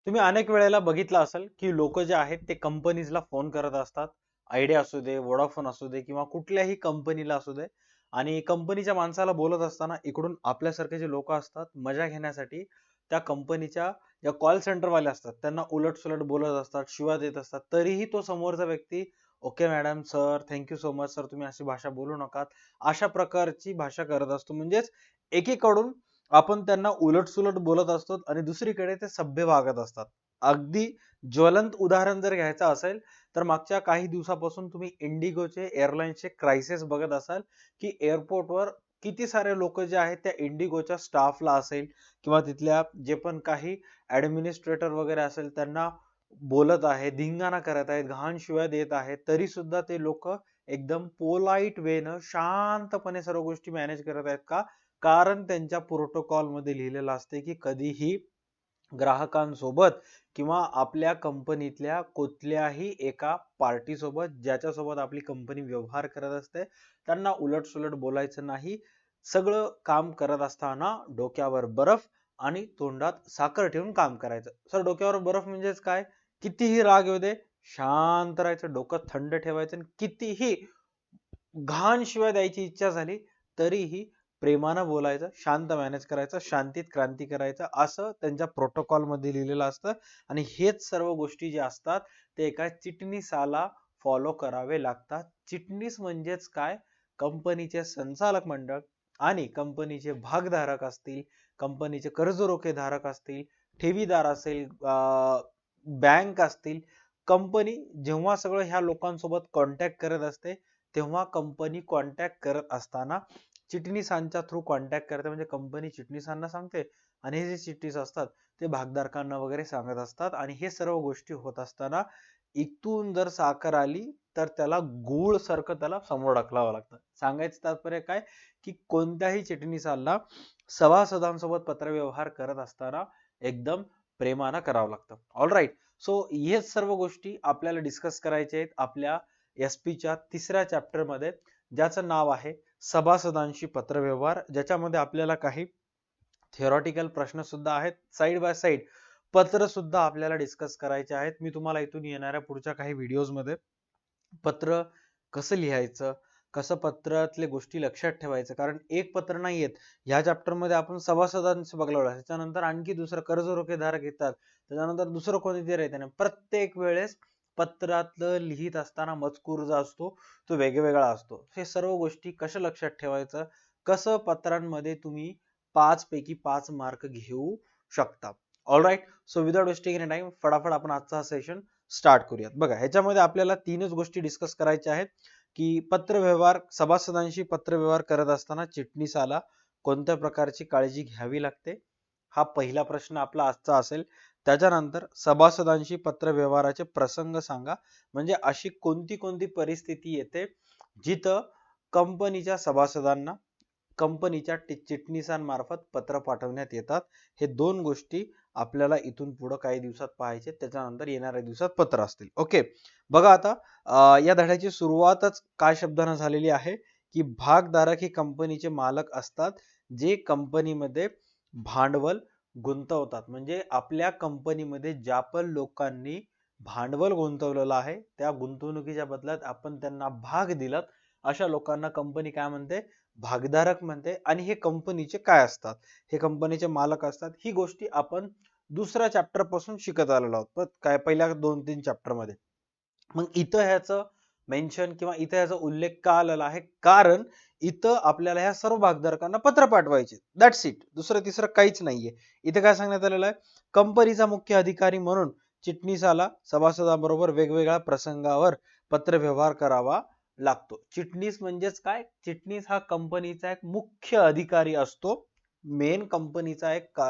तुम्ही अनेक वेळेला बघितलं असेल की लोक जे आहेत ते कंपनीजला फोन करत असतात. आयडिया असू दे, वोडाफोन असू दे किंवा कुठल्याही कंपनीला असू दे. आणि कंपनीच्या माणसाला बोलत असताना इकडून आपल्यासारखे जे लोक असतात मजा घेण्यासाठी त्या कंपनीच्या ज्या कॉल सेंटर वाले असतात त्यांना उलट सुलट बोलत असतात, शिव्या देत असतात. तरीही तो समोरचा व्यक्ती okay madam, sir, thank you so much sir, तुम्ही अशी भाषा बोलू नका, अशा प्रकारची भाषा करत असतो. म्हणजेच एकीकडून आपण त्यांना उलट-सुलट बोलत असतो आणि दुसरीकडे ते सभ्य वागत असतात. अगदी ज्वलंत उदाहरण जर घ्यायचं असेल, तर मागच्या काही दिवसापासून तुम्ही इंडिगोचे एअरलाईन्सचे क्रायसिस बघत असाल, की एअरपोर्टवर किती सारे लोक जे आहेत त्या इंडिगोच्या स्टाफला असेल किंवा तिथल्या जे पण काही ॲडमिनिस्ट्रेटर वगैरे असेल त्यांना बोलत आहेत, धिंगाणा करत आहेत, घाण शिव्या देत आहेत. तरी सुद्धा ते लोक एकदम पोलाईट वेनं शांतपणे सर्व गोष्टी मॅनेज करत आहेत. का? कारण त्यांच्या प्रोटोकॉल मध्ये लिहिलेलं असते की कधीही ग्राहकांसोबत किंवा आपल्या कंपनीतल्या कुठल्याही एका पार्टी सोबत ज्याच्यासोबत आपली कंपनी व्यवहार करत असते त्यांना उलट सुलट बोलायचं नाही. सगळं काम करत असताना डोक्यावर बर्फ आणि तोंडात साखर ठेवून काम करायचं. सर, डोक्यावर बर्फ म्हणजेच काय? कितीही राग येऊ दे, शांत राहायचं, डोकं थंड ठेवायचं आणि कितीही घाण शिवाय द्यायची इच्छा झाली तरीही प्रेमानं बोलायचं, शांत मॅनेज करायचं, शांतीत क्रांती करायचं, असं त्यांच्या प्रोटोकॉल मध्ये लिहिलेलं असतं. आणि हेच सर्व गोष्टी जे असतात ते एका चिटणीसाला फॉलो करावे लागतात. चिटणीस म्हणजेच काय? कंपनीचे संचालक मंडळ आणि कंपनीचे भागधारक असतील, कंपनीचे कर्जरोखे धारक असतील, ठेवीदार असेल, बँक असतील, कंपनी जेव्हा सगळं ह्या लोकांसोबत कॉन्टॅक्ट करत असते तेव्हा कंपनी कॉन्टॅक्ट करत असताना चिटणीसांच्या थ्रू कॉन्टॅक्ट करते. म्हणजे कंपनी चिटणीसांना सांगते आणि हे जे चिटणीस असतात ते भागधारकांना वगैरे सांगत असतात. आणि हे सर्व गोष्टी होत असताना इथून जर साखर आली तर त्याला गूळ सारखं त्याला समोर ढकलावं लागतं. सांगायचं तात्पर्य काय? की कोणत्याही चिटणीसाला सभासदांसोबत पत्रव्यवहार करत असताना एकदम प्रेमानं करावं लागतं. All right. सो हेच सर्व गोष्टी आपल्याला डिस्कस करायच्या आहेत आपल्या SP च्या तिसऱ्या चॅप्टर मध्ये, ज्याचं नाव आहे सभासदांशी पत्रव्यवहार, ज्याच्यामध्ये आपल्याला काही थिओरॉटिकल प्रश्न सुद्धा आहेत, साइड बाय साइड पत्र सुद्धा आपल्याला डिस्कस करायचे आहेत. मी तुम्हाला इथून येणाऱ्या पुढच्या काही व्हिडिओज मध्ये पत्र कसं लिहायचं, कसं पत्रातले गोष्टी लक्षात ठेवायचं, कारण एक पत्र नाही येत. ह्या चॅप्टर मध्ये आपण सभासदांचं बघलो, त्याच्यानंतर आणखी दुसरं कर्जरोखेधारक येतात, त्याच्यानंतर दुसरं कोणीतरी येते ना. प्रत्येक वेळेस पत्रातलं लिहित असताना मजकूर जो असतो तो वेगवेगळा असतो. हे सर्व गोष्टी कशा लक्षात ठेवायचं, कसं पत्रांमध्ये तुम्ही 5 पैकी 5 मार्क घेऊ शकता. All right. So without wasting any time फटाफट आपण आजचा सेशन स्टार्ट करूयात. बघा, ह्याच्यामध्ये आपल्याला तीनच गोष्टी डिस्कस करायच्या आहेत की पत्रव्यवहार, सभासदांशी पत्रव्यवहार करत असताना चिटणीसाला कोणत्या प्रकारची काळजी घ्यावी लागते, हा पहिला प्रश्न आपला आजचा असेल. त्याच्यानंतर सभासदांशी पत्रव्यवहाराचे प्रसंग सांगा, म्हणजे अशी कोणती कोणती परिस्थिती येते जिथं कंपनीच्या सभासदांना कंपनीच्या चिटणीसांमार्फत पत्र पाठवण्यात येतात. हे दोन गोष्टी आपल्याला इथून पुढे काही दिवसात पाहायचे, त्याच्यानंतर येणाऱ्या दिवसात पत्र असतील. ओके. बघा आता या धड्याची सुरुवातच काय शब्दाने झालेली आहे की भागधारक हे कंपनीचे मालक असतात जे कंपनीमध्ये भांडवल गुंतवतात. म्हणजे आपल्या कंपनीमध्ये ज्या पण लोकांनी भांडवल गुंतवलेलं आहे त्या गुंतवणुकीच्या बदल्यात आपण त्यांना भाग दिलात, अशा लोकांना कंपनी काय म्हणते? भागधारक म्हणते. आणि हे कंपनीचे काय असतात? हे कंपनीचे मालक असतात. ही गोष्टी आपण दुसऱ्या चॅप्टर पासून शिकत आलेलो आहोत, पण काय पहिल्या 2-3 चॅप्टर मध्ये. मग इथं ह्याचं मेन्शन किंवा इथं ह्याचा उल्लेख का आलेला आहे? कारण इथं आपल्याला ह्या सर्व भागधारकांना पत्र पाठवायचे. That's it. दुसरं तिसरं काहीच नाहीये. इथे काय सांगण्यात आलेलं आहे? कंपनीचा मुख्य अधिकारी म्हणून चिटणीसाला सभासदांबरोबर वेगवेगळ्या प्रसंगावर पत्रव्यवहार करावा लागतो. चिटणीस म्हणजेच काय? चिटणीस हा कंपनीचा एक मुख्य अधिकारी असतो. मेन कंपनीचा एक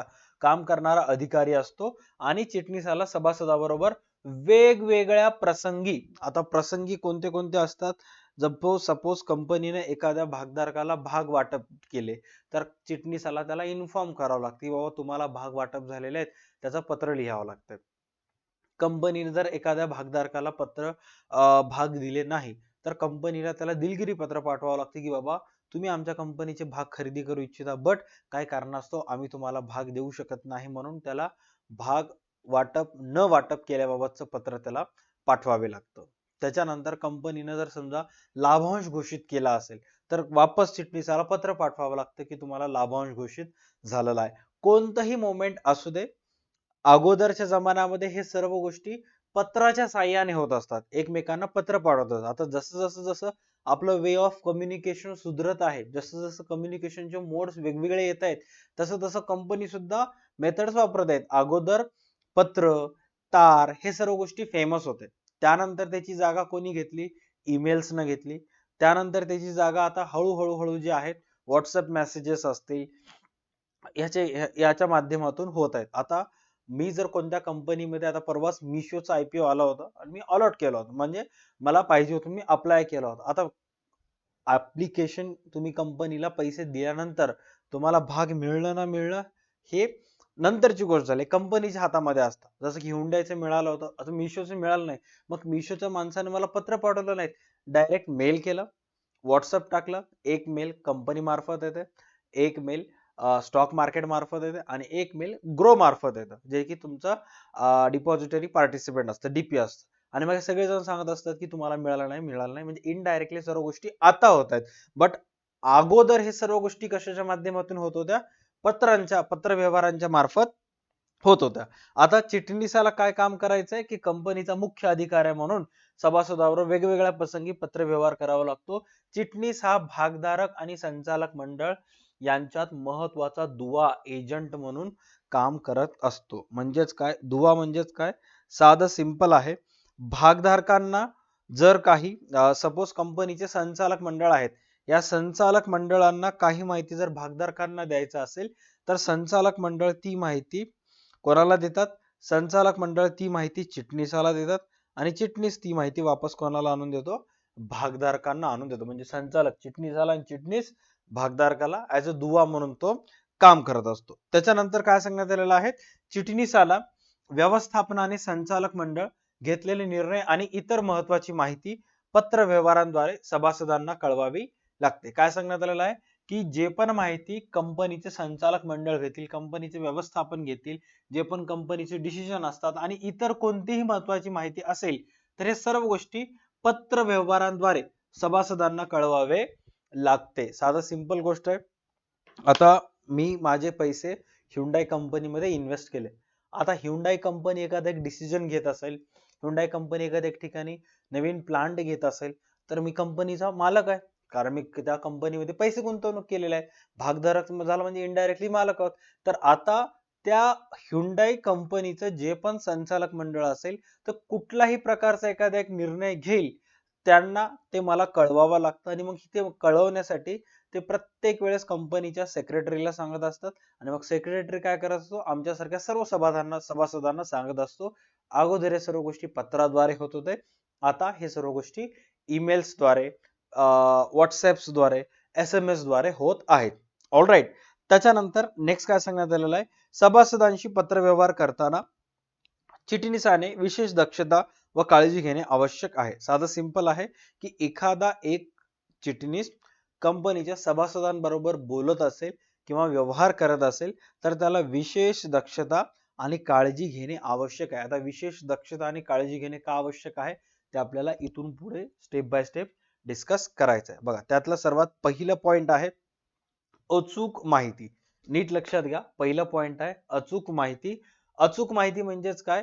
काम करणारा अधिकारी असतो आणि चिटणीसाला सभासदाबरोबर वेगवेगळ्या प्रसंगी, आता प्रसंगी कोणते कोणते असतात? सपोज कंपनीने एखाद्या भागधारकाला भाग वाटप केले तर चिटणीसाला त्याला इन्फॉर्म करावं लागते, बाबा तुम्हाला भाग वाटप झालेले आहेत, त्याचं पत्र लिहावं लागतं. कंपनीने जर एखाद्या भागधारकाला भाग दिले नाही तर कंपनीला त्याला दिलगिरी पत्र पाठवावं लागते की बाबा तुम्ही आमच्या कंपनीचे भाग खरेदी करू इच्छिता, बट काय कारणास्तव आम्ही तुम्हाला भाग देऊ शकत नाही, म्हणून त्याला भाग वाटप केल्याबाबतचं पत्र त्याला पाठवावे लागतं. त्याच्यानंतर कंपनीनं जर समजा लाभांश घोषित केला असेल तर वापस चिटणीसाला पत्र पाठवावं लागतं की तुम्हाला लाभांश घोषित झालेला आहे. कोणतंही मोमेंट असू दे, अगोदरच्या जमान्यामध्ये हे सर्व गोष्टी पत्राच्या साह्याने होत असतात. एकमेकांना पत्र पाठवतात. आता जसं आपलं वे ऑफ कम्युनिकेशन सुधरत आहे, जसं कम्युनिकेशनचे मोड्स वेगवेगळे येत आहेत, तसं कंपनी सुद्धा मेथड्स वापरत आहेत. अगोदर पत्र, तार हे सर्व गोष्टी फेमस होते. त्यानंतर त्याची जागा कोणी घेतली? ईमेल्सनं घेतली. त्यानंतर त्याची जागा आता हळूहळू जे आहेत व्हॉट्सअप मेसेजेस असतील याच्या माध्यमातून होत आहेत. आता मी जर कोणत्या कंपनीमध्ये आता परवाच मिशोचा IPO आला होता आणि मी अलॉट केला होता, म्हणजे मला पाहिजे होतं, मी अप्लाय केला होता. आता ऍप्लिकेशन तुम्ही कंपनीला पैसे दिल्यानंतर तुम्हाला भाग मिळणं ना मिळणं हे नंतरची गोष्ट झाली, कंपनीच्या हातामध्ये असतं. जसं की हुंडाईचं मिळालं होतं, आता मिशोचं मिळालं नाही. मग मिशोच्या माणसाने मला पत्र पाठवलं नाही, डायरेक्ट मेल केलं, व्हॉट्सअप टाकलं. एक मेल कंपनी मार्फत येते, एक मेल स्टॉक मार्केट मार्फत येते आणि एक मेल ग्रो मार्फत येतं, जे की तुमचं डिपॉझिटरी पार्टिसिपेंट असतं, DP असतं. आणि मग सगळेजण सांगत असतात की तुम्हाला मिळालं नाही, म्हणजे इनडायरेक्टली सर्व गोष्टी आता होत आहेत. बट अगोदर हे सर्व गोष्टी कशाच्या माध्यमातून होत होत्या? पत्र व्यवहारांच्या मार्फत होत होत्या. आता चिटणीसाला काय काम करायचंय की कंपनीचा मुख्य अधिकारी म्हणून सभासदावर वेगवेगळ्या प्रसंगी पत्र व्यवहार करावा लागतो. चिटणीस हा भागधारक आणि संचालक मंडळ यांच्यात महत्वाचा दुवा एजंट म्हणून काम करत असतो. म्हणजेच काय दुवा? म्हणजेच काय? साधं सिंपल आहे. भागधारकांना जर काही सपोज कंपनीचे संचालक मंडळ आहेत, या संचालक मंडळांना काही माहिती जर भागधारकांना द्यायचं असेल तर संचालक मंडळ ती माहिती कोणाला देतात? संचालक मंडळ ती माहिती चिटणीसाला देतात आणि चिटणीस ती माहिती वापस कोणाला आणून देतो? भागधारकांना आणून देतो. म्हणजे संचालक चिटणीसाला आणि चिटणीस भागधारकाला ऍज अ दुवा म्हणून तो काम करत असतो. त्याच्यानंतर काय सांगण्यात आलेलं आहे? चिटणीसाला व्यवस्थापनाने संचालक मंडळ घेतलेले निर्णय आणि इतर महत्वाची माहिती पत्र व्यवहारांद्वारे सभासदांना कळवावी लागते. काय सांगण्यात आलेलं आहे? की जे पण माहिती कंपनीचे संचालक मंडळ घेतील, कंपनीचे व्यवस्थापन घेतील, जे पण कंपनीचे डिसिजन असतात आणि इतर कोणतीही महत्वाची माहिती असेल तर हे सर्व गोष्टी पत्र व्यवहारांद्वारे सभासदांना कळवावे लागते. साधं सिंपल गोष्ट आहे. आता मी माझे पैसे ह्युंडाई कंपनीमध्ये इन्व्हेस्ट केले. आता ह्युंडाई कंपनी एखादा एक डिसिजन घेत असेल, ह्युंडाई कंपनी एखाद्या ठिकाणी नवीन प्लांट घेत असेल, तर मी कंपनीचा मालक आहे, कारण मी त्या कंपनीमध्ये पैसे गुंतवणूक केलेले आहे. भागधारक झाला म्हणजे इनडायरेक्टली मालक आहोत. तर आता त्या ह्युंडाई कंपनीचं जे पण संचालक मंडळ असेल, तर कुठलाही प्रकारचा एखादा एक निर्णय घेईल, त्यांना ते मला कळवावं लागतं आणि मग ते कळवण्यासाठी ते प्रत्येक वेळेस कंपनीच्या सेक्रेटरीला सांगत असतात आणि मग सेक्रेटरी काय करत असतो? आमच्यासारख्या सर्व सभासदांना सांगत असतो. अगोदर हे सर्व गोष्टी पत्राद्वारे होत होते, आता हे सर्व गोष्टी ईमेल्सद्वारे, व्हॉट्सअप्सद्वारे, SMS द्वारे होत आहेत. ऑलराईट. त्याच्यानंतर नेक्स्ट काय सांगण्यात आलेलं आहे? सभासदांशी पत्रव्यवहार करताना चिटणीसाने विशेष दक्षता व काळजी घेणे आवश्यक आहे. साधं सिंपल आहे की एखादा एक चिटणीस कंपनीच्या सभासदांबरोबर बोलत असेल किंवा व्यवहार करत असेल तर त्याला विशेष दक्षता आणि काळजी घेणे आवश्यक आहे. आता विशेष दक्षता आणि काळजी घेणे का आवश्यक आहे ते आपल्याला इथून पुढे स्टेप बाय स्टेप डिस्कस करायचं आहे. बघा, त्यातलं सर्वात पहिलं पॉइंट आहे अचूक माहिती. नीट लक्षात घ्या. पहिलं पॉइंट आहे अचूक माहिती. अचूक माहिती म्हणजेच काय?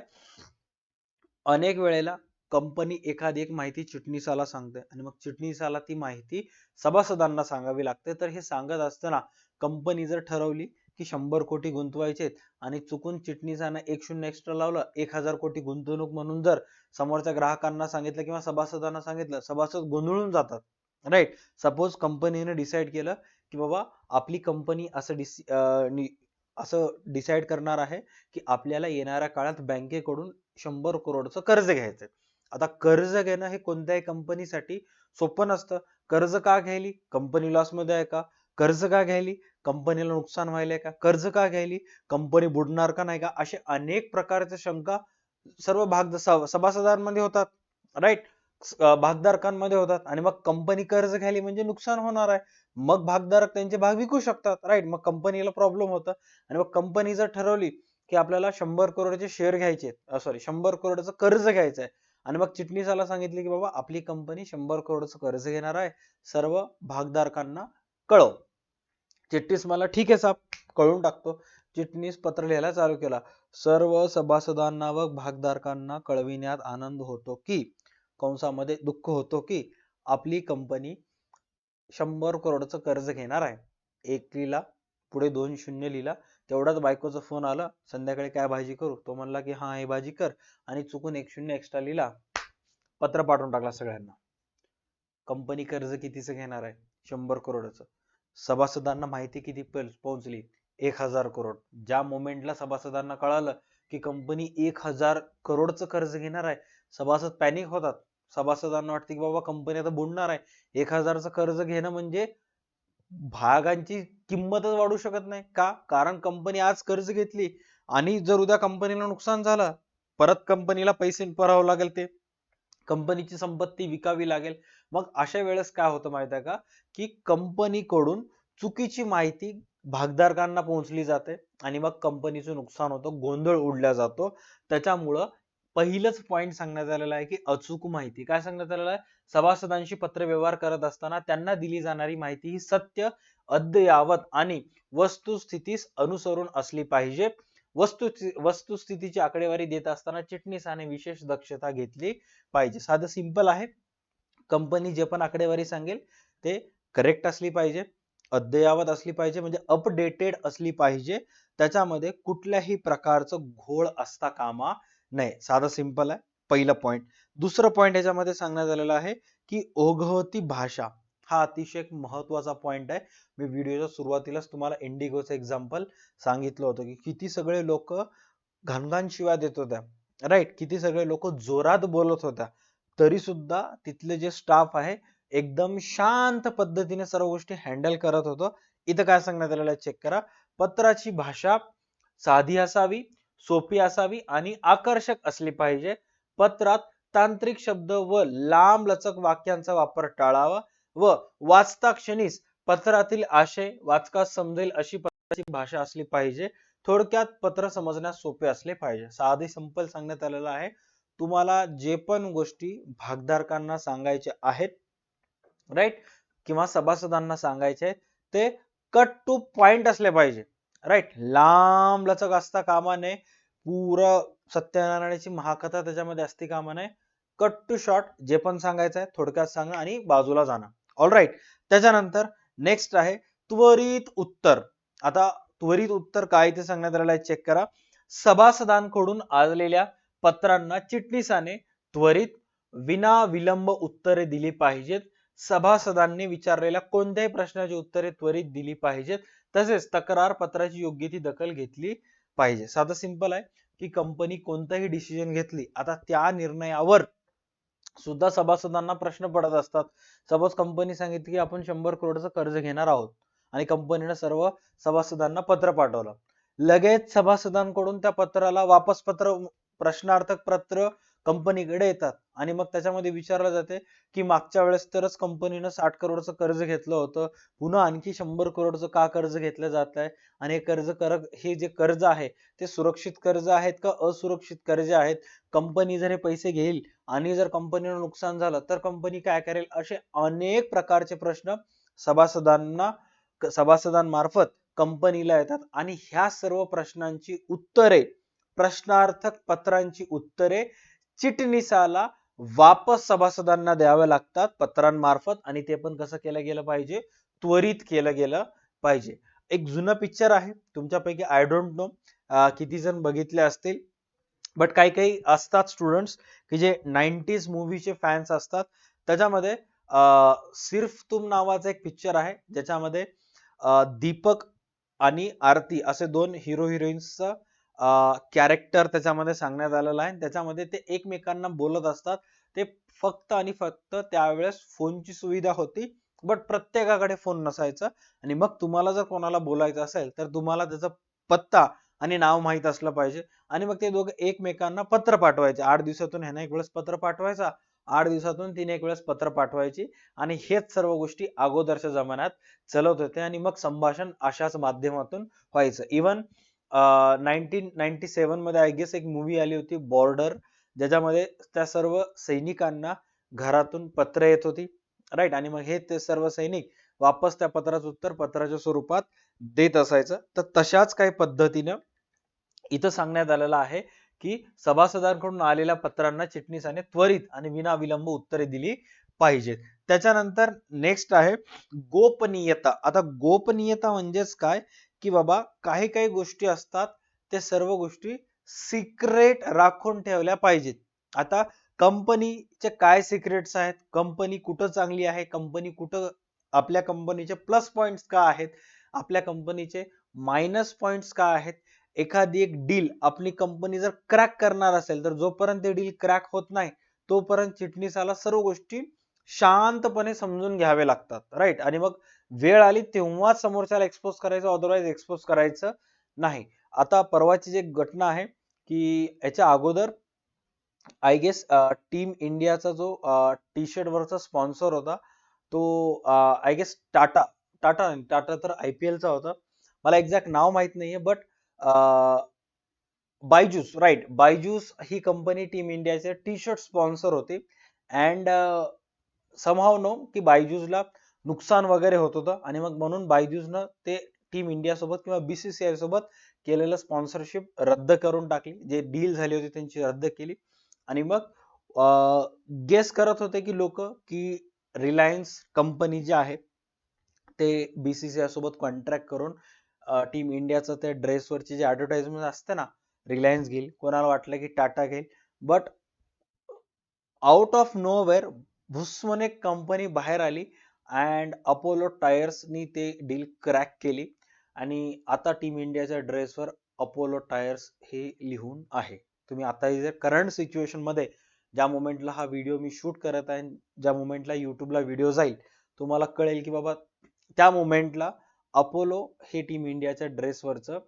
अनेक वेळेला कंपनी एखादी एक माहिती चिटणीसाला सांगते आणि मग चिटणीसाला ती माहिती सभासदांना सांगावी लागते. तर हे सांगत असताना कंपनी जर ठरवली की 100 कोटी गुंतवायचे आणि चुकून चिटणीसाने 1 शून्य एक्स्ट्रा लावलं, 1000 कोटी गुंतवणूक म्हणून जर समोरच्या ग्राहकांना सांगितलं किंवा सभासदांना सांगितलं, सभासद गोंधळून जातात. राईट. सपोज कंपनीने डिसाईड केलं की बाबा आपली कंपनी असं डिसाईड करणार आहे की आपल्याला येणाऱ्या काळात बँकेकडून 100 करोडचं कर्ज घ्यायचंय. आता कर्ज घेणं हे कोणत्याही कंपनीसाठी सोपं नसतं. कर्ज का घ्यायली? कंपनी लॉस मध्ये आहे का? कर्ज का घ्यायली? कंपनीला नुकसान व्हायलंय का? कर्ज का घ्यायली? कंपनी बुडणार का नाही का? असे अनेक प्रकारच्या शंका सर्व सभासदांमध्ये होतात. राईट. भागधारकांमध्ये होतात आणि मग कंपनी कर्ज घ्यायली म्हणजे नुकसान होणार आहे. मग भागधारक त्यांचे भाग विकू शकतात. राईट. मग कंपनीला प्रॉब्लेम होतं आणि मग कंपनी जर ठरवली की आपल्याला 100 करोडचे शेअर घ्यायचे, सॉरी 100 करोडचं कर्ज घ्यायचं आहे. आणि मग चिटणीसाला सांगितले की बाबा आपली कंपनी 100 करोडचं कर्ज घेणार आहे, सर्व भागधारकांना कळव. चिटणीस मला ठीक आहे साहेब, कळवून टाकतो. चिटणीस पत्र लिहायला चालू केला. सर्व सभासदांना व भागधारकांना कळविण्यात आनंद होतो की, कंसामध्ये दुःख होतो की, आपली कंपनी 100 करोडचं कर्ज घेणार आहे. एक लिहिला, पुढे 2 शून्य लिहिला. तेवढाच बायकोचा फोन आला, संध्याकाळी काय भाजी करू? तो म्हणला की हा हे भाजी कर, आणि चुकून 1 शून्य एक्स्ट्रा लिहिला. पत्र पाठवून टाकला सगळ्यांना. कंपनी कर्ज कितीचं घेणार आहे? 100 करोडचं. सभासदांना माहिती किती पोहोचली? 1000 करोड. ज्या मोमेंटला सभासदांना कळालं की कंपनी 1000 करोडचं कर्ज घेणार आहे, सभासद पॅनिक होतात. सभासदांना वाटते की बाबा कंपनी आता बुडणार आहे. 1000चं कर्ज घेणं म्हणजे भागांची किंमतच वाढू शकत नाही. का? कारण कंपनी आज कर्ज घेतली आणि जर उद्या कंपनीला नुकसान झालं, परत कंपनीला पैसे भरावे लागेल, ते कंपनीची संपत्ती विकावी लागेल. मग अशा वेळेस काय होतं माहिती आहे का, की कंपनीकडून चुकीची माहिती भागधारकांना पोहोचली जाते आणि मग कंपनीचं नुकसान होतं, गोंधळ उडला जातो. त्याच्यामुळं पहिलंच पॉइंट सांगण्यात आलेला आहे की अचूक माहिती. काय सांगण्यात आलेलं आहे? सभासदांशी पत्रव्यवहार करत असताना त्यांना दिली जाणारी माहिती ही सत्य, अद्ययावत आणि वस्तुस्थितीस अनुसरून असली पाहिजे. वस्तुस्थितीची आकडेवारी देत असताना चिटणीसाने विशेष दक्षता घेतली पाहिजे. साधं सिंपल आहे. कंपनी जे पण आकडेवारी सांगेल ते करेक्ट असली पाहिजे, अद्ययावत असली पाहिजे, म्हणजे अपडेटेड असली पाहिजे. त्याच्यामध्ये कुठल्याही प्रकारचं घोळ असता कामा नये. साधं सिंपल आहे पहिलं पॉइंट. दुसरं पॉइंट याच्यामध्ये सांगण्यात आलेलं आहे की ओघवती भाषा. हा अतिशय एक महत्वाचा पॉइंट आहे. मी व्हिडिओच्या सुरुवातीलाच तुम्हाला इंडिगोचं एक्झाम्पल सांगितलं होतं की किती सगळे लोक घाणघाण शिव्या देत होत्या, राईट, किती सगळे लोक जोरात बोलत होत्या, तरी सुद्धा तिथले जे स्टाफ आहे एकदम शांत पद्धतीने सर्व गोष्टी हँडल करत होतं. इथं काय सांगण्यात आलेलं आहे चेक करा. पत्राची भाषा साधी असावी, सोपी असावी आणि आकर्षक असली पाहिजे. पत्रात तांत्रिक शब्द व लांब लचक वाक्यांचा वापर टाळावा व वाचता क्षणीच पत्रातील आशय वाचकास समजेल अशी पत्राची भाषा असली पाहिजे. थोडक्यात पत्र समजण्यास सोपे असले पाहिजे. साधे सिंपल सांगण्यात आलेलं आहे. तुम्हाला जे पण गोष्टी भागधारकांना सांगायच्या आहेत, राईट, किंवा सभासदांना सांगायचे आहेत, ते कट टू पॉइंट असले पाहिजे, राईट. लांब लचक असता कामा नये. पुरं सत्यनारायणाची महाकथा त्याच्यामध्ये असती कामा नये. कट टू शॉर्ट, जे पण सांगायचं आहे थोडक्यात सांगा आणि बाजूला जाणं. All right. त्याच्यानंतर नेक्स्ट आहे त्वरित उत्तर. आता त्वरित उत्तर काय ते सांगण्यात आलेलं आहे, चेक करा. सभासदांकडून आलेल्या पत्रांना चिटणीसाने त्वरित विनाविलंब उत्तरे दिली पाहिजेत. सभासदांनी विचारलेल्या कोणत्याही प्रश्नाची उत्तरे त्वरित दिली पाहिजेत. तसेच तक्रार पत्राची योग्य ती दखल घेतली पाहिजे. साधं सिंपल आहे की कंपनी कोणताही डिसिजन घेतली, आता त्या निर्णयावर सुद्धा सभासदांना प्रश्न पडत असतात. सपोज कंपनी सांगितली की आपण 100 करोडचं कर्ज घेणार आहोत आणि कंपनीने सर्व सभासदांना पत्र पाठवलं. लगेच सभासदांकडून त्या पत्राला वापस पत्र, प्रश्नार्थक पत्र कंपनीकडे येतात आणि मग त्याच्यामध्ये विचारलं जाते की मागच्या वेळेस तरच कंपनीनं 60 करोडचं कर्ज घेतलं होतं, पुन्हा आणखी 100 करोडचं का कर्ज घेतलं जात आहे, आणि हे जे कर्ज आहे ते सुरक्षित कर्ज आहेत का असुरक्षित कर्ज आहेत, कंपनी जर हे पैसे घेईल आणि जर कंपनीला नुकसान झालं तर कंपनी काय करेल, असे अनेक प्रकारचे प्रश्न सभासदांमार्फत कंपनीला येतात. आणि ह्या सर्व प्रश्नांची उत्तरे, प्रश्नार्थक पत्रांची उत्तरे चिटणीसाला वापस सभासदांना द्यावे लागतात पत्रांमार्फत. आणि ते पण कसं केलं गेलं पाहिजे, त्वरित केलं गेलं पाहिजे. एक जुनं पिक्चर आहे तुमच्यापैकी, आय डोंट नो किती जण बघितले असतील, बट काही काही असतात स्टुडंट्स की जे 90s मूवीचे फॅन्स असतात. त्याच्यामध्ये सिर्फ तुम नावाचा एक पिक्चर आहे ज्याच्यामध्ये दीपक आणि आरती असे दोन हिरो हिरोईन्सचं कॅरेक्टर त्याच्यामध्ये सांगण्यात आलेलं आहे. त्याच्यामध्ये ते एकमेकांना बोलत असतात. ते फक्त आणि फक्त त्यावेळेस फोनची सुविधा होती, बट प्रत्येकाकडे फोन नसायचा. आणि मग तुम्हाला जर कोणाला बोलायचं असेल तर तुम्हाला त्याचा पत्ता आणि नाव माहित असलं पाहिजे. आणि मग ते दोघे एकमेकांना पत्र पाठवायचे. 8 दिवसातून ह्याने एक वेळेस पत्र पाठवायचा, 8 दिवसातून तिने एक वेळेस पत्र पाठवायची. आणि हेच सर्व गोष्टी अगोदरच्या जमान्यात चलत होते आणि मग संभाषण अशाच माध्यमातून व्हायचं. इवन 1997 मध्ये आय गेस एक मूवी आली होती बॉर्डर, ज्याच्यामध्ये त्या सर्व सैनिकांना घरातून पत्र येत होती, राईट. आणि मग हे ते सर्व सैनिक वापस त्या पत्राचं उत्तर पत्राच्या स्वरूपात देत असायचं. तर तशाच काही पद्धतीनं इथं सांगण्यात आलेलं आहे की सभासदांकडून आलेल्या पत्रांना चिटणीसाने त्वरित आणि विनाविलंब उत्तरे दिली पाहिजेत. त्याच्यानंतर नेक्स्ट आहे गोपनीयता. आता गोपनीयता म्हणजेच काय, की बाबा काही काही गोष्टी असतात त्या सर्व गोष्टी सिक्रेट राखून ठेवल्या पाहिजेत. आता कंपनीचे काय सिक्रेट्स आहेत, कंपनी कुठं चांगली आहे, कंपनी कुठं, आपल्या कंपनीचे प्लस पॉइंट्स का आहेत, आपल्या कंपनीचे मायनस पॉइंट्स का आहेत, एखादी एक डील आपली कंपनी जर क्रॅक करणार असेल तर जोपर्यंत डील क्रॅक होत नाही तोपर्यंत चिटणीसाला सर्व गोष्टी शांतपणे समजून घ्यावे लागतात, राईट. आणि मग वेळ आली तेव्हा समोरच्याला एक्सपोज करायचं, अदरवाईज एक्सपोज करायचं नाही. आता परवाची जी घटना आहे की याच्या अगोदर आय गेस टीम इंडियाचा जो टी शर्ट वरचा स्पॉन्सर होता तो आय गेस टाटा, टाटा तर IPL चा होता, मला एक्झॅक्ट नाव माहित नाहीये, बट बायजूस, राईट, बायजूस ही कंपनी टीम इंडियाचे टी शर्ट स्पॉन्सर होती. अँड समहाव नो की बायजूसला नुकसान वगैरे होत होतं आणि मग म्हणून बायजूसनं ते टीम इंडिया सोबत किंवा BCCI सोबत केलेलं स्पॉन्सरशिप रद्द करून टाकली, जे डील झाली होती त्यांची रद्द केली. आणि मग गेस करत होते की लोक की रिलायन्स कंपनी जे आहे ते BCCI सोबत कॉन्ट्रॅक्ट करून टीम इंडियाचं त्या ड्रेसवरची जी ऍडव्हर्टाइजमेंट असते ना, रिलायन्स घेईल, कोणाला वाटलं की टाटा घेईल, बट आउट ऑफ नोवेअर भुस्मन एक कंपनी बाहेर आली अँड अपोलो टायर्सनी ते डील क्रॅक केली. आणि आता टीम इंडियाच्या ड्रेसवर अपोलो टायर्स हे लिहून आहे. तुम्ही आता करंट सिच्युएशन मध्ये ज्या मोमेंटला हा व्हिडिओ मी शूट करत आहे, ज्या मोमेंटला युट्यूबला व्हिडिओ जाईल, तुम्हाला कळेल की बाबा त्या मोमेंटला अपोलो हे टीम इंडियाच्या ड्रेसवरचं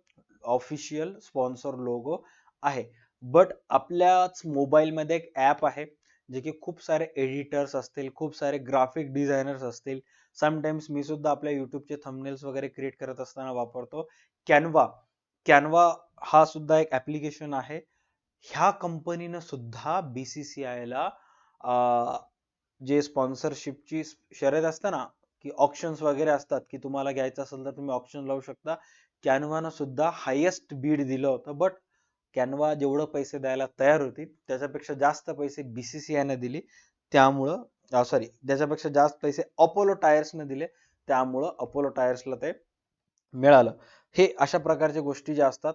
ऑफिशियल स्पॉन्सर लोगो आहे. बट आपल्याच मोबाईलमध्ये एक ऍप आहे जे की खूप सारे एडिटर्स असतील, खूप सारे ग्राफिक डिझायनर्स असतील, समटाइम्स मी सुद्धा आपल्या युट्यूबचे थंबनेल्स वगैरे क्रिएट करत असताना वापरतो, कॅनवा. कॅनवा हा सुद्धा एक ऍप्लिकेशन आहे. ह्या कंपनीनं सुद्धा BCCI ला जे स्पॉन्सरशिपची शर्यत असते ना, की ऑप्शन्स वगैरे असतात की तुम्हाला घ्यायचं असेल तर तुम्ही ऑप्शन लावू शकता, कॅनवानं सुद्धा हायेस्ट बीड दिलं होतं. बट कॅनवा जेवढं पैसे द्यायला तयार होती त्याच्यापेक्षा जास्त पैसे BCCI ने दिली, त्यामुळं सॉरी त्याच्यापेक्षा जास्त पैसे अपोलो टायर्सने दिले, त्यामुळं अपोलो टायर्सला ते मिळालं. हे अशा प्रकारच्या गोष्टी ज्या असतात,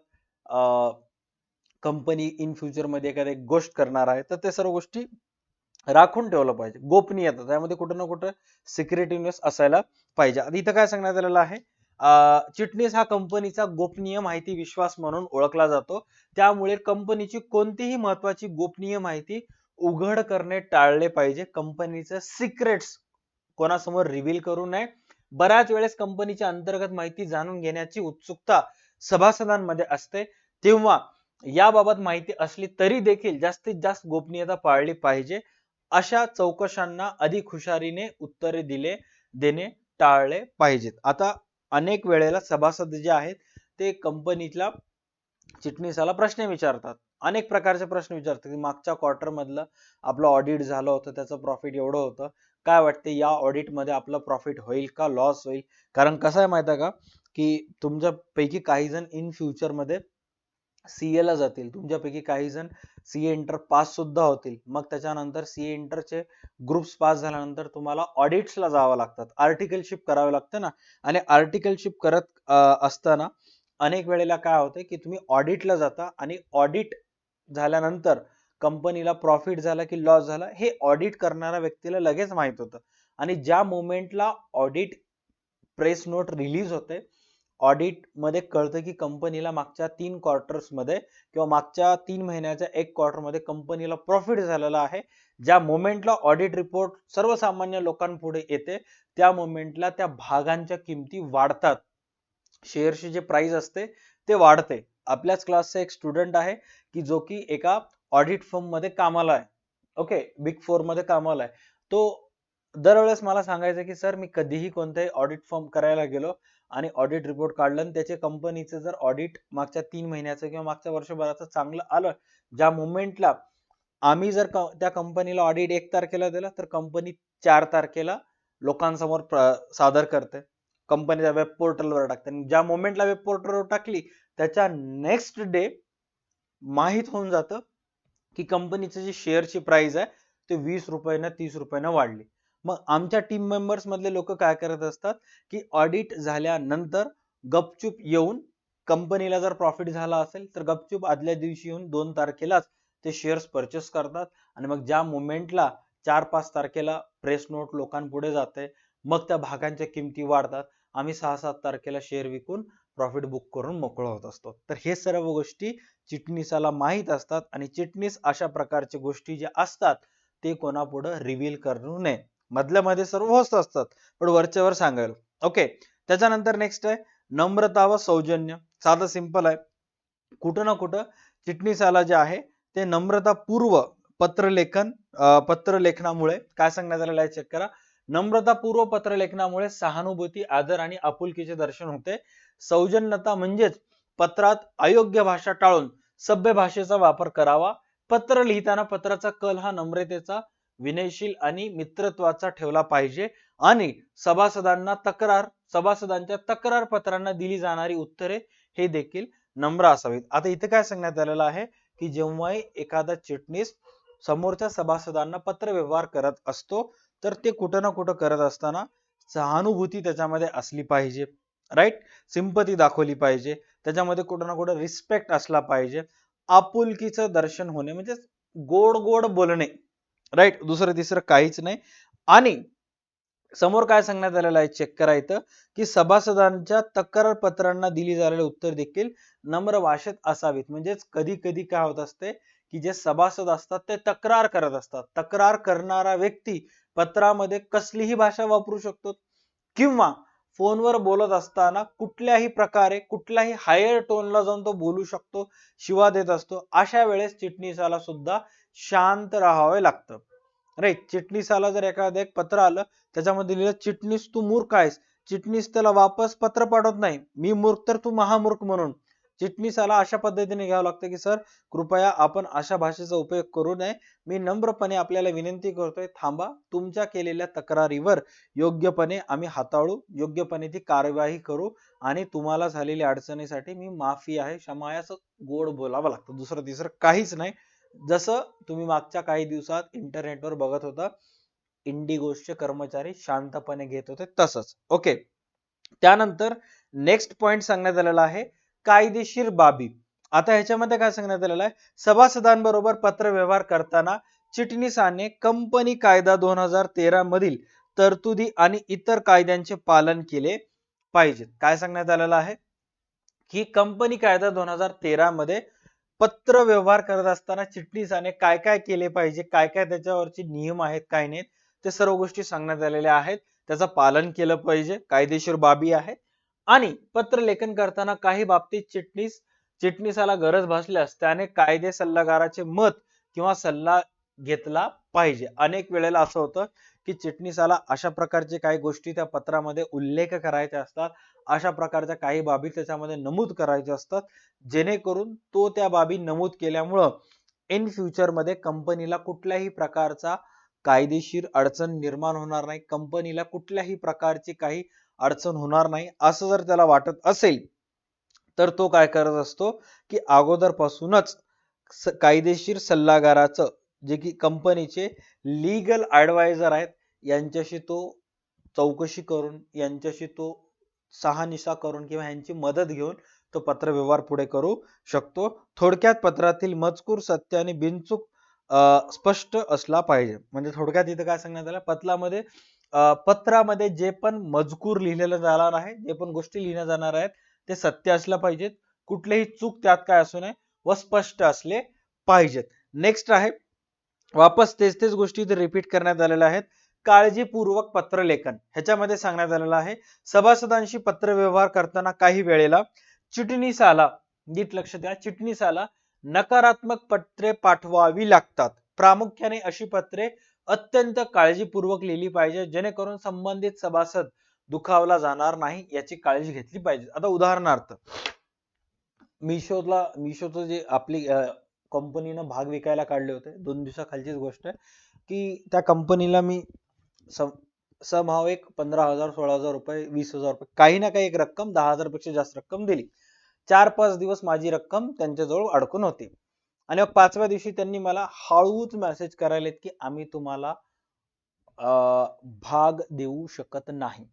कंपनी इन फ्युचर मध्ये एखादी गोष्ट करणार आहे तर ते सर्व गोष्टी राखून ठेवलं पाहिजे. गोपनीयता, त्यामध्ये कुठं ना कुठं सिक्रेटिव्हनेस असायला पाहिजे. आता इथं काय सांगण्यात आलेलं आहे, चिटणीस हा कंपनीचा गोपनीय माहिती विश्वास म्हणून ओळखला जातो, त्यामुळे कंपनीची कोणतीही महत्वाची गोपनीय माहिती उघड करणे टाळले पाहिजे. कंपनीचं सिक्रेट्स कोणासमोर रिव्हील करू नये. बऱ्याच वेळेस कंपनीची अंतर्गत माहिती जाणून घेण्याची उत्सुकता सभासदांमध्ये असते, तेव्हा याबाबत माहिती असली तरी देखील जास्तीत जास्त गोपनीयता पाळली पाहिजे. अशा चौकशांना अधिक हुशारीने उत्तरे देणे टाळले पाहिजेत. आता अनेक वेळेला सभासद जे आहेत ते कंपनीला चिटणीसाला प्रश्न विचारतात, अनेक प्रकारचे प्रश्न विचारतात की मागच्या क्वार्टर मधलं आपलं ऑडिट झालं होतं, त्याचं प्रॉफिट एवढं होतं, काय वाटते या ऑडिट मध्ये आपलं प्रॉफिट होईल का लॉस होईल. कारण कसं आहे माहिती आहे का, की तुमच्यापैकी काही जण इन फ्युचर मध्ये CA ला जातील, तुमच्यापैकी काही जण CA इंटर पास सुद्धा होतील, मग त्याच्यानंतर CA इंटरचे ग्रुप्स पास झाल्यानंतर तुम्हाला ऑडिट्सला जावं लागतात, आर्टिकलशिप करावे लागते ना. आणि आर्टिकलशिप करत असताना अनेक वेळेला काय होते की तुम्ही ऑडिटला जाता आणि ऑडिट झाल्यानंतर कंपनीला प्रॉफिट झाला की लॉस झाला हे ऑडिट करणाऱ्या व्यक्तीला लगेच माहित होतं. आणि ज्या मोमेंटला ऑडिट प्रेस नोट रिलीज होते, ऑडिट मध्ये कळतं की कंपनीला मागच्या 3 क्वार्टर्स मध्ये किंवा मागच्या 3 महिन्याच्या 1 क्वार्टर मध्ये कंपनीला प्रॉफिट झालेला आहे, ज्या मोमेंटला ऑडिट रिपोर्ट सर्वसामान्य लोकांपुढे येते त्या मोमेंटला त्या भागांच्या किमती वाढतात, शेअरची जे प्राइस असते ते वाढते. आपल्याच क्लासचा एक स्टुडंट आहे की जो की एका ऑडिट फर्म मध्ये कामाला आहे, ओके, बिग 4 मध्ये कामाला आहे. तो दरवेळेस मला सांगायचं की सर मी कधीही कोणताही ऑडिट फर्म करायला गेलो आणि ऑडिट रिपोर्ट काढलं आणि त्याचे कंपनीचं जर ऑडिट मागच्या 3 महिन्याचं किंवा मागच्या वर्षभराचं चांगलं आलं, ज्या मोमेंटला आम्ही जर त्या कंपनीला ऑडिट 1 तारखेला दिलं तर कंपनी 4 तारखेला लोकांसमोर सादर करते, कंपनीच्या वेब पोर्टलवर टाकते आणि ज्या मोमेंटला वेब पोर्टलवर टाकली त्याच्या नेक्स्ट डे माहित होऊन जातं की कंपनीची जी शेअरची प्राइस आहे ते 20 रुपयानं 30 रुपयानं वाढली. मग आमच्या टीम मेंबर्स मधले लोक काय करत असतात की ऑडिट झाल्यानंतर गपचूप येऊन कंपनीला जर प्रॉफिट झाला असेल तर गपचूप आदल्या दिवशी येऊन 2 तारखेलाच ते शेअर्स परचेस करतात आणि मग ज्या मोमेंटला 4-5 तारखेला प्रेस नोट लोकांपुढे जाते, मग त्या भागांच्या किमती वाढतात, आम्ही 6-7 तारखेला शेअर विकून प्रॉफिट बुक करून मोकळं होत असतो. तर हे सर्व गोष्टी चिटणीसाला माहित असतात आणि चिटणीस अशा प्रकारच्या गोष्टी ज्या असतात ते कोणापुढे रिव्हील करू नये. मधल्या मध्ये सर्व होस्ट असतात पण वरच्यावर सांगायला. ओके, त्याच्यानंतर नेक्स्ट आहे नम्रता व सौजन्य. साधं सिंपल आहे. कुठं ना कुठं चिटणीसाला जे आहे ते नम्रतापूर्व पत्रलेखनामुळे काय सांगण्यात आलेलं आहे चेक करा. नम्रतापूर्व पत्रलेखनामुळे सहानुभूती, आदर आणि आपुलकीचे दर्शन होते. सौजन्यता म्हणजेच पत्रात अयोग्य भाषा टाळून सभ्य भाषेचा वापर करावा. पत्र लिहिताना पत्राचा कल हा नम्रतेचा, विनयशील आणि मित्रत्वाचा ठेवला पाहिजे आणि सभासदांच्या तक्रार पत्रांना दिली जाणारी उत्तरे हे देखील नम्र असावीत. आता इथे काय सांगण्यात आलेलं आहे की जेव्हाही एखादा चिटणीस समोरच्या सभासदांना पत्र व्यवहार करत असतो तर ते कुठं ना कुठं करत असताना सहानुभूती त्याच्यामध्ये असली पाहिजे, राईट, सिंपती दाखवली पाहिजे, त्याच्यामध्ये कुठं ना कुठं रिस्पेक्ट असला पाहिजे, आपुलकीचं दर्शन होणे म्हणजे गोड गोड बोलणे, राईट, दुसरं तिसरं काहीच नाही. आणि समोर काय सांगण्यात आलेलं आहे चेक करायचं की सभासदांच्या तक्रार पत्रांना दिली जाणारी उत्तर देखील नम्र भाषेत असावीत. म्हणजेच कधी कधी काय होत असते की जे सभासद असतात ते तक्रार करत असतात, तक्रार करणारा व्यक्ती पत्रामध्ये कसलीही भाषा वापरू शकतो किंवा फोनवर बोलत असताना कुठल्याही प्रकारे कुठल्याही हायर टोनला जाऊन तो बोलू शकतो, शिवा देत असतो. अशा वेळेस चिटणीसाला सुद्धा शांत राहावे लागतं, राईट. चिटणीसाला जर एखादं एक पत्र आलं त्याच्यामध्ये लिहिलं चिटणीस तू मूर्ख आहेस, चिटणीस त्याला वापस पत्र पाठवत नाही, मी मूर्ख तर तू महामूर्ख म्हणून. चिटणीसाला अशा पद्धतीने घ्यावं लागतं की सर कृपया आपण अशा भाषेचा उपयोग करू नये, मी नम्रपणे आपल्याला विनंती करतोय, थांबा, तुमच्या केलेल्या तक्रारीवर योग्यपणे आम्ही हाताळू, योग्यपणे ती कार्यवाही करू आणि तुम्हाला झालेल्या अडचणीसाठी मी माफी आहे, क्षमा आहे, असं गोड बोलावं लागतं. दुसरं तिसरं काहीच नाही. जसं तुम्ही मागच्या काही दिवसात इंटरनेटवर बघत होता इंडिगोचे कर्मचारी शांतपणे घेत होते तसंच. ओके, त्यानंतर नेक्स्ट पॉइंट सांगण्यात आलेला आहे कायदेशीर बाबी. आता ह्याच्यामध्ये काय सांगण्यात आलेलं आहे, सभासदांबरोबर पत्र व्यवहार करताना चिटणीसाने कंपनी कायदा 2013 मधील तरतुदी आणि इतर कायद्यांचे पालन केले पाहिजे. काय सांगण्यात आलेलं आहे की कंपनी कायदा 2013 मध्ये पत्र व्यवहार करत असताना चिटणीसाने काय काय केले पाहिजे, काय काय त्याच्यावरचे नियम आहेत, काय नाहीत, ते सर्व गोष्टी सांगण्यात आलेल्या आहेत. त्याचं पालन केलं पाहिजे, कायदेशीर बाबी आहेत. आणि पत्र लेखन करताना काही बाबतीत चिटणीसाला गरज भासल्यास त्याने कायदे सल्लागाराचे मत किंवा सल्ला घेतला पाहिजे. अनेक वेळेला असं होतं की चिटणीसाला अशा प्रकारचे काही गोष्टी त्या पत्रामध्ये उल्लेख करायचे असतात, अशा प्रकारच्या काही बाबी त्याच्यामध्ये नमूद करायचे असतात, जेणेकरून तो त्या बाबी नमूद केल्यामुळं इन फ्युचर मध्ये कंपनीला कुठल्याही प्रकारचा कायदेशीर अडचण निर्माण होणार नाही, कंपनीला कुठल्याही प्रकारची काही अडचण होणार नाही असं जर त्याला वाटत असेल तर तो काय करत असतो की अगोदरपासूनच कायदेशीर सल्लागाराचं जे की कंपनीचे लीगल ऍडवायझर आहेत यांच्याशी तो चौकशी करून, यांच्याशी तो शहानिशा करून किंवा यांची मदत घेऊन तो पत्र व्यवहार पुढे करू शकतो. थोडक्यात पत्रातील मजकूर सत्य आणि बिनचूक स्पष्ट असला पाहिजे. म्हणजे थोडक्यात इथे काय सांगण्यात आलं पत्रामध्ये जे पण मजकूर लिहिलेलं जाणार आहे, जे पण गोष्टी लिहिल्या जाणार आहेत ते सत्य असलं पाहिजेत, कुठलीही चूक त्यात काय असू नये व स्पष्ट असले पाहिजेत. नेक्स्ट आहे वापस तेच गोष्टी इथे रिपीट करण्यात आलेल्या आहेत. काळजीपूर्वक पत्रलेखन ह्याच्यामध्ये सांगण्यात आलेलं आहे सभासदांशी पत्र व्यवहार करताना काही वेळेला चिटणीसाला, नीट लक्ष द्या, चिटणीसाला नकारात्मक पत्रे पाठवावी लागतात. प्रामुख्याने अशी पत्रे अत्यंत काळजीपूर्वक लिहिली पाहिजे जेणेकरून संबंधित सभासद दुखावला जाणार नाही याची काळजी घेतली पाहिजे. आता उदाहरणार्थ मिशोचं जे आपली कंपनीनं भाग विकायला काढले होते, 2 दिवसाखालचीच गोष्ट आहे, की त्या कंपनीला मी समहाव एक 15,000 16,000 रुपये 20,000 रुपये काही ना काही एक रक्कम 10,000 पेक्षा जास्त रक्कम दिली. 4-5 दिवस माझी रक्कम त्यांच्याजवळ अडकून होती आणि मग 5व्या दिवशी त्यांनी मला हळूच मेसेज करायलेत की आम्ही तुम्हाला भाग देऊ शकत नाही.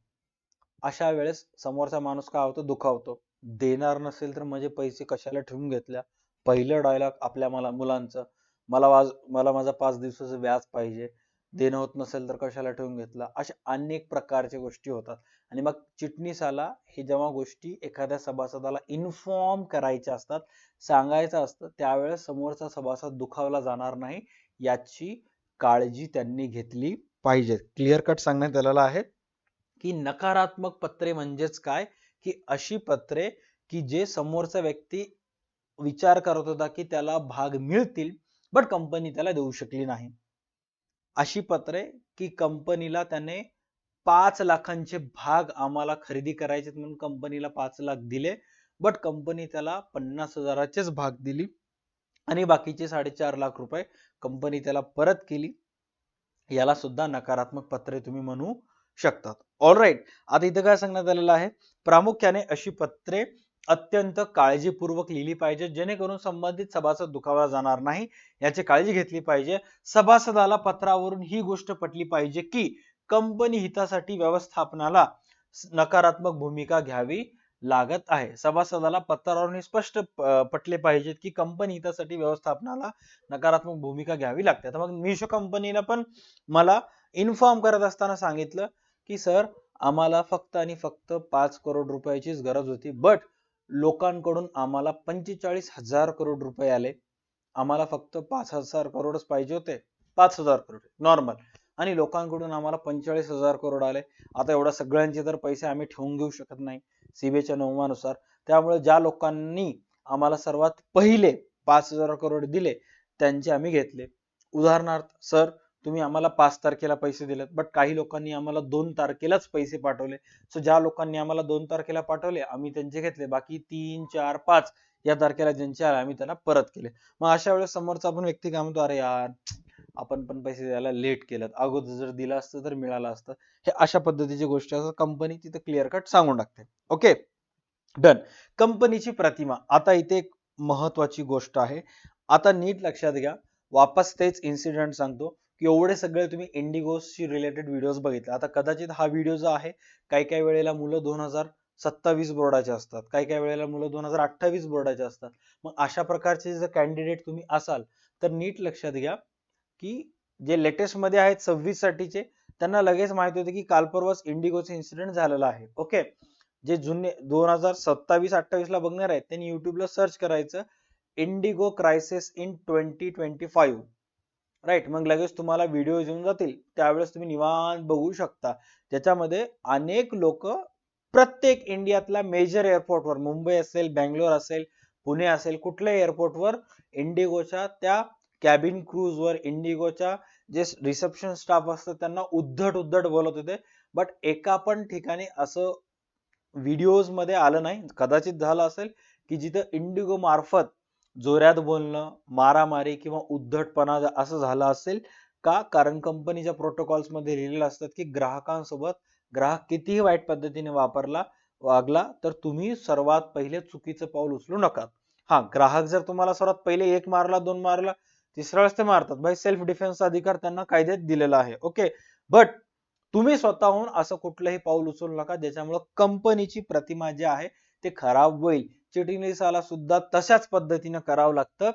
अशा वेळेस समोरचा माणूस काय होतो, दुखावतो. देणार नसेल तर माझे पैसे कशाला ठेवून घेतल्या. पहिलं डायलॉग आपल्या मुलांचं, मला माझा 5 दिवसाचं व्याज पाहिजे. देणं होत नसेल तर कशाला ठेवून घेतला. अशा अनेक प्रकारच्या गोष्टी होतात आणि मग चिटणीसाला हे जेव्हा गोष्टी एखाद्या सभासदाला इन्फॉर्म करायच्या असतात, सांगायचं असतं, त्यावेळेस समोरचा सभासद दुखावला जाणार नाही याची काळजी त्यांनी घेतली पाहिजे. क्लिअर कट सांगण्यात आलेलं आहे की नकारात्मक पत्रे म्हणजेच काय, की अशी पत्रे की जे समोरचा व्यक्ती विचार करत होता की त्याला भाग मिळतील बट कंपनी त्याला देऊ शकली नाही. अशी पत्रे की कंपनीला त्याने 5 लाखांचे भाग आम्हाला खरेदी करायचे म्हणून कंपनीला 5 लाख दिले बट कंपनी त्याला 50,000चेच भाग दिली आणि बाकीचे 4.5 लाख रुपये कंपनी त्याला परत केली. याला सुद्धा नकारात्मक पत्रे तुम्ही म्हणू शकतात. ऑलराईट, आता इथं काय सांगण्यात आलेलं आहे, प्रामुख्याने अशी पत्रे अत्यंत काळजीपूर्वक लिहिली पाहिजे जेणेकरून संबंधित सभासद दुखावला जाणार नाही याची काळजी घेतली पाहिजे. सभासदाला पत्रावरून ही गोष्ट पटली पाहिजे की कंपनी हितासाठी व्यवस्थापनाला नकारात्मक भूमिका घ्यावी लागत आहे. सभासदाला पत्रावरून स्पष्ट पटले पाहिजेत की कंपनी हितासाठी व्यवस्थापनाला नकारात्मक भूमिका घ्यावी लागते. तर मग मिशो कंपनीला पण मला इन्फॉर्म करत असताना सांगितलं की सर आम्हाला फक्त आणि फक्त 5 करोड रुपयाचीच गरज होती बट लोकांकडून आम्हाला 45,000 करोड रुपये आले. आम्हाला फक्त 5,000 करोडच पाहिजे होते, 5,000 करोड नॉर्मल, आणि लोकांकडून आम्हाला 45,000 करोड आले. आता एवढ्या सगळ्यांचे तर पैसे आम्ही ठेवून घेऊ शकत नाही सीबीआयच्या नियमानुसार. त्यामुळे ज्या लोकांनी आम्हाला सर्वात पहिले 5,000 करोड दिले त्यांचे आम्ही घेतले. उदाहरणार्थ सर तुम्ही आम्हाला 5 तारखेला पैसे दिलेत बट काही लोकांनी आम्हाला 2 तारखेलाच पैसे पाठवले. सो ज्या लोकांनी आम्हाला 2 तारखेला पाठवले आम्ही त्यांचे घेतले, बाकी 3 4 5 या तारखेला ज्यांचे आले आम्ही त्यांना परत केले. मग अशा वेळेस समोरचा पण व्यक्ती काय म्हणतो, अरे यार आपण पण पैसे द्यायला लेट केलं, अगोदर जर दिलं असतं तर मिळालं असतं. हे अशा पद्धतीची गोष्ट असतात. कंपनी तिथे क्लिअर कट सांगून टाकते. Okay done. कंपनीची प्रतिमा, आता इथे एक महत्वाची गोष्ट आहे. आता नीट लक्षात घ्या, वापस तेच इन्सिडेंट सांगतो की एवढे सगळे तुम्ही इंडिगोशी रिलेटेड व्हिडिओज बघितले. आता कदाचित हा व्हिडिओ जो आहे काही काही वेळेला मुलं 2027 बोर्डाचे असतात, काही काही वेळेला मुलं 2028 बोर्डाचे असतात. मग अशा प्रकारचे जर कॅन्डिडेट तुम्ही असाल तर नीट लक्षात घ्या की जे लेटेस्ट मध्ये आहेत 26 साठीचे त्यांना लगेच माहिती होते की काल परवाच इंडिगोचे इन्सिडेंट झालेला आहे. ओके, जे जुने 2027-28 ला बघणार आहेत त्यांनी युट्यूबला सर्च करायचं इंडिगो क्रायसिस इन 2025, राईट. मग लगेच तुम्हाला व्हिडिओ येऊन जातील, त्यावेळेस तुम्ही निवांत बघू शकता. त्याच्यामध्ये अनेक लोक प्रत्येक इंडियातल्या मेजर एअरपोर्टवर, मुंबई असेल, बँगलोर असेल, पुणे असेल, कुठल्याही एअरपोर्टवर इंडिगोच्या त्या कॅबिन क्रूजवर इंडिगोच्या जे रिसेप्शन स्टाफ असतं त्यांना उद्धट उद्धट बोलत होते. बट एका पण ठिकाणी असं व्हिडिओज मध्ये आलं नाही, कदाचित झालं असेल की जिथं इंडिगो मार्फत जोरात बोलणं, मारामारी किंवा उद्धटपणा असं झालं असेल का, कारण कंपनीच्या प्रोटोकॉल्स मध्ये लिहिलेलं असतात की ग्राहकांसोबत ग्राहक कितीही वाईट पद्धतीने वागला तर तुम्ही सर्वात पहिले चुकीचं पाऊल उचलू नका. हा, ग्राहक जर तुम्हाला सर्वात पहिले 1 मारला 2 मारला, तिसऱ्या वेळेस ते मारतात भाई, सेल्फ डिफेन्सचा अधिकार त्यांना कायद्यात दिलेला आहे. ओके, बट तुम्ही स्वतःहून असं कुठलंही पाऊल उचलू नका ज्याच्यामुळे कंपनीची प्रतिमा जी आहे ते खराब होईल. चिटणीसाला सुद्धा तशाच पद्धतीने करावं लागतं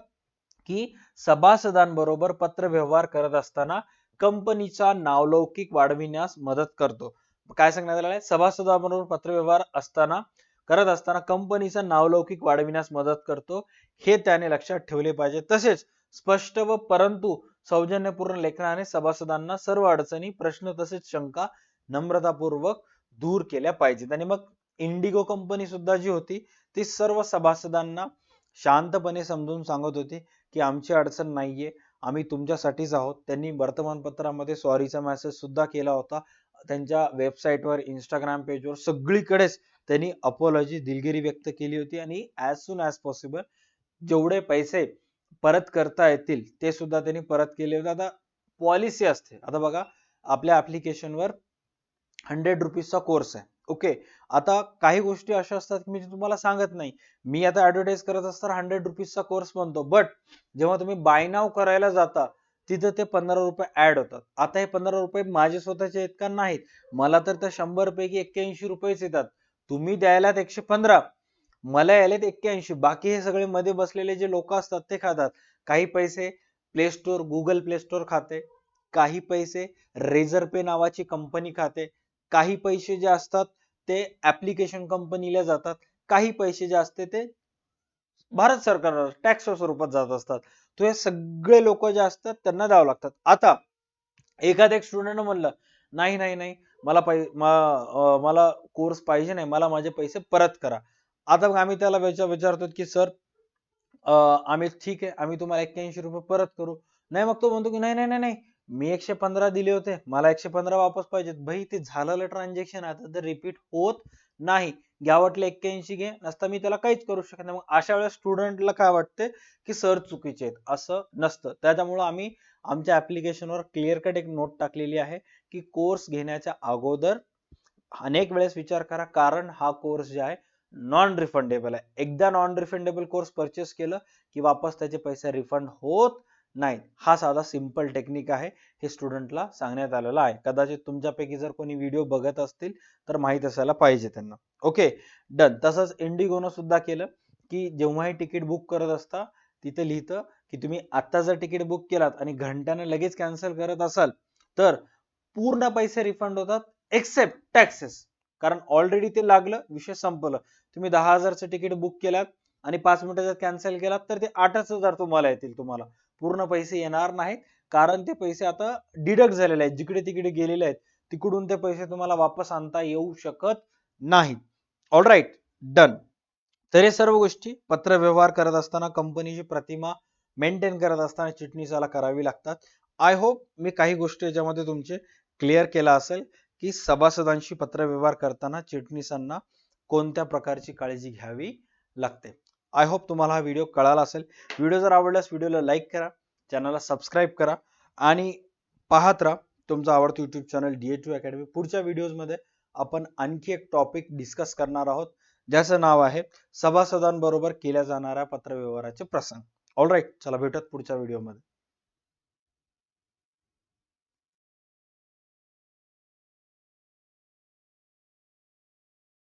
की सभासदांबरोबर पत्रव्यवहार करत असताना कंपनीचा नावलौकिक वाढविण्यास मदत करतो. काय सांगण्यात आलेलं आहे, सभासदांबरोबर पत्रव्यवहार करत असताना कंपनीचा नावलौकिक वाढविण्यास मदत करतो, हे त्याने लक्षात ठेवले पाहिजे. तसेच स्पष्ट व परंतु सौजन्यपूर्ण लेखनाने सभासदांना सर्व अडचणी, प्रश्न तसेच शंका नम्रतापूर्वक दूर केल्या पाहिजेत. आणि मग इंडिगो कंपनी सुद्धा जी होती ती सर्व सभासदांना शांतपणे समजून सांगत होती की आमची अडचण नाहीये, आम्ही तुमच्यासाठीच आहोत. त्यांनी वर्तमानपत्रामध्ये सॉरीचा मेसेज सुद्धा केला होता. त्यांच्या वेबसाईटवर, इंस्टाग्राम पेजवर सगळीकडेच त्यांनी अपॉलॉजी, दिलगिरी व्यक्त केली होती आणि ॲज सून ॲज पॉसिबल जेवढे पैसे परत करता येतील ते सुद्धा त्यांनी परत केले होते. आता पॉलिसी असते, आता बघा आपल्या ऍप्लिकेशनवर 100 रुपीजचा कोर्स आहे. ओके, आता काही गोष्टी अशा असतात की मी तुम्हाला सांगत नाही. मी आता ऍडव्हर्टाइज करत असताना 100 रुपीजचा कोर्स बनतो, बट जेव्हा तुम्ही बाय नाव करायला जाता तिथं ते 15 रुपये ऍड होतात. आता हे 15 रुपये माझे स्वतःचे आहेत का? नाहीत. मला तर त्या 100 पैकी 81 रुपयेच येतात. तुम्ही द्यायला 115, मला यायलेत 81. बाकी हे सगळे मध्ये बसलेले जे लोक असतात ते खातात. काही पैसे play store, Google play store खाते, काही पैसे रेझर पे नावाची कंपनी खाते, काही पैसे जे असतात ते ऍप्लिकेशन कंपनीला जातात, काही पैसे जे असते ते भारत सरकारला टॅक्स स्वरूपात जात असतात. तो हे सगळे लोक जे असतात त्यांना द्यावं लागतात. आता एखाद्या एक स्टुडंट म्हणलं नाही नाही नाही मला मला कोर्स पाहिजे नाही, मला माझे पैसे परत करा. आता आम्ही त्याला विचारतो की सर आम्ही ठीक आहे, आम्ही तुम्हाला 81 रुपये परत करू. नाही, मग तो म्हणतो की नाही नाही नाही नाही, मी 115 दिले होते, मला 115 वापस पाहिजेत. भाई ते झालेलं ट्रान्झॅक्शन आता तर रिपीट होत नाही. घ्या वाटलं 81 घे, नसता मी त्याला काहीच करू शकत नाही. मग अशा वेळेस स्टुडंटला काय वाटते की सर चुकीचे आहेत, असं नसतं. त्याच्यामुळे आम्ही आमच्या ऍप्लिकेशनवर क्लिअर कट एक नोट टाकलेली आहे की कोर्स घेण्याच्या अगोदर अनेक वेळेस विचार करा, कारण हा कोर्स जे आहे नॉन रिफंडेबल आहे. एकदा नॉन रिफंडेबल कोर्स परचेस केलं की वापस त्याचे पैसे रिफंड होत नाहीत. हा साधा सिंपल टेक्निक आहे, हे स्टुडंटला सांगण्यात आलेलं आहे. कदाचित तुमच्यापैकी जर कोणी व्हिडिओ बघत असतील तर माहित असायला पाहिजे त्यांना. Okay, done. तसंच इंडिगोनं सुद्धा केलं की जेव्हाही तिकीट बुक करत असता तिथे लिहितं की तुम्ही आता जर तिकीट बुक केलात आणि घंट्याने लगेच कॅन्सल करत असाल तर पूर्ण पैसे रिफंड होतात एक्सेप्ट टॅक्सेस. कारण ऑलरेडी ते लागलं, विषय संपलं. तुम्ही 10,000चं तिकीट बुक केलात आणि 5 मिनिटात कॅन्सल केलात तर ते 8,000 तुम्हाला येतील. तुम्हाला पूर्ण पैसे येणार नाहीत, कारण ते पैसे आता डिडक्ट झालेले आहेत, जिकडे तिकडे गेलेले आहेत. तिकडून ते पैसे तुम्हाला वापस आणता येऊ शकत नाहीत. All right, done. तर हे सर्व गोष्टी पत्र व्यवहार करत असताना, कंपनीची प्रतिमा मेंटेन करत असताना चिटणीसाला करावी लागतात. आय होप मी काही गोष्टी याच्यामध्ये तुमचे क्लिअर केला असेल की सभासदांशी पत्रव्यवहार करताना चिटणीसांना कोणत्या प्रकारची काळजी घ्यावी लागते. आय होप तुम्हाला हा व्हिडिओ कळाला असेल. व्हिडिओ जर आवडल्यास व्हिडिओला लाईक करा, चॅनलला सबस्क्राईब करा आणि पाहत राहा तुमचं आवडतं युट्यूब चॅनल DH2 अकॅडमी. पुढच्या व्हिडिओजमध्ये आपण आणखी एक टॉपिक डिस्कस करणार आहोत, ज्याचं नाव आहे सभासदांबरोबर केल्या जाणाऱ्या पत्रव्यवहाराचे प्रसंग. ऑलराईट, चला भेटूयात पुढच्या व्हिडिओमध्ये.